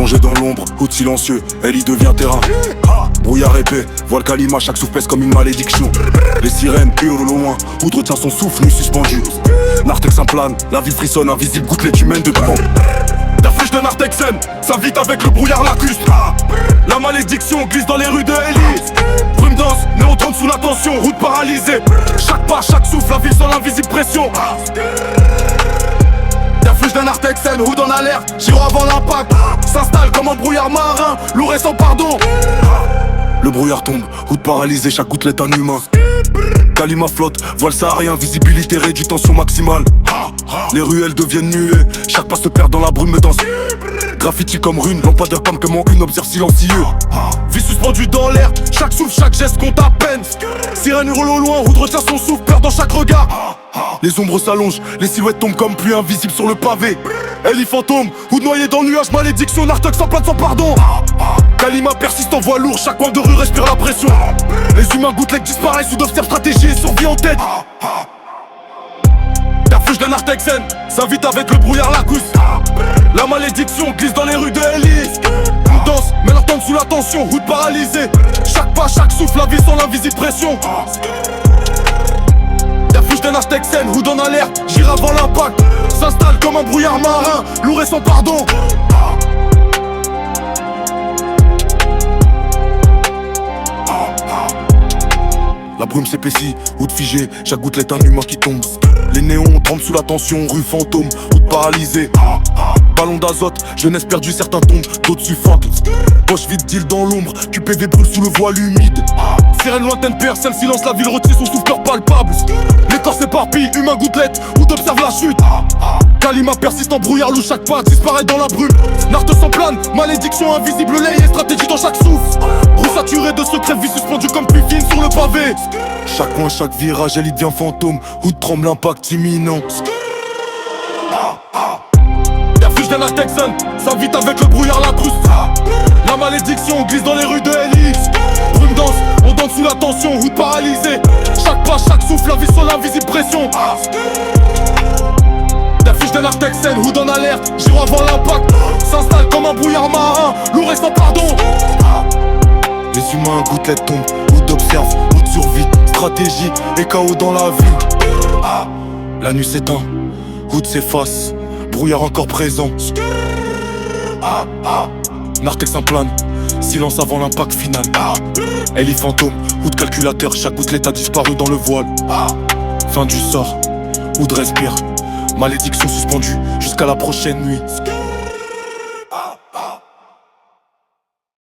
Plongé dans l'ombre, Hood silencieux, elle y devient terrain. Brouillard épais, voile Kalima, chaque souffle pèse comme une malédiction. Les sirènes hurlent au loin, Hood retient son souffle, nu suspendu. Nartex plane, la ville frissonne, invisible gouttelette humaine de devant. La flèche de Nartexen, s'invite avec le brouillard lacustre. La malédiction glisse dans les rues de Elise. Brume dense, néotrone sous la tension, route paralysée. Chaque pas, chaque souffle, la ville sans l'invisible pression. La flèche d'un Nartexen, Hood en alerte, giro avant l'impact. S'installe comme un brouillard marin, lourd et sans pardon. Le brouillard tombe, Hood paralysé, chaque gouttelette un humain. Kalima flotte, voile saharien, visibilité réduite, tension maximale. Les ruelles deviennent nuées, chaque pas se perd dans la brume dense. Graffiti comme rune, lampadaire comme une observe silencieux. Vie suspendue dans l'air, chaque souffle, chaque geste compte à peine. Sirène hurle au loin, Hood retient son souffle, peur dans chaque regard. Les ombres s'allongent, les silhouettes tombent comme pluie invisible sur le pavé. Ellie fantôme, Hood noyé dans le nuage, malédiction, Nartex en plate sans pardon. Kalima persiste en voix lourde, chaque coin de rue respire la pression. Les humains gouttelets disparaissent, Hood observe stratégie et survie en tête. La flèche d'un Nartexen s'invite avec le brouillard lacustre. La malédiction glisse dans les rues de Elise. Hood danse, mais leur tombe sous la tension, Hood paralysé. Chaque pas, chaque souffle, la vie sans l'invisible pression. La flèche d'un Nartexen, Hood en alerte, gire avant l'impact. S'installe comme un brouillard marin, lourd et sans pardon. La brume s'épaissit, Hood figé, chaque gouttelette un humain qui tombe. Les néons tremblent sous la tension, rue fantôme, Hood paralysé. Ballon d'azote, jeunesse perdue, certains tombent, d'autres suffoquent. Poche vide d'île dans l'ombre, QPV brûle sous le voile humide. Sirène lointaine perce, silence, la ville retire son souffle palpable. Les corps s'éparpillent, humain gouttelette, Hood observe la chute. Kalima persiste en brouillard loup, chaque pas disparaît dans la brume. Nartes sans plane, malédiction invisible, l'œil et stratégie dans chaque souffle. Roue saturée de secrets, vie suspendue comme pluie fine sur le pavé. Chaque coin, chaque virage, elle y devient fantôme, Hood tremble, l'impact imminent. La flèche d'un Nartexen s'invite avec le brouillard lacustre. La malédiction glisse dans les rues de Elise. Brume dense, on danse sous la tension, Hood paralysé. Chaque pas, chaque souffle, la vie sans l'invisible pression. La flèche d'un Nartexen, Hood en alerte, giro avant l'impact. S'installe comme un brouillard marin, lourd et sans pardon. Les humains gouttelette tombent, Hood observe, Hood survit. Stratégie et chaos dans la ville. La nuit s'éteint, Hood s'efface, brouillard encore présent. Nartex plane, silence avant l'impact final. Ellie fantôme, Hood calculateur, chaque gouttelette a disparu dans le voile. Fin du sort, Hood respire, malédiction suspendue jusqu'à la prochaine nuit.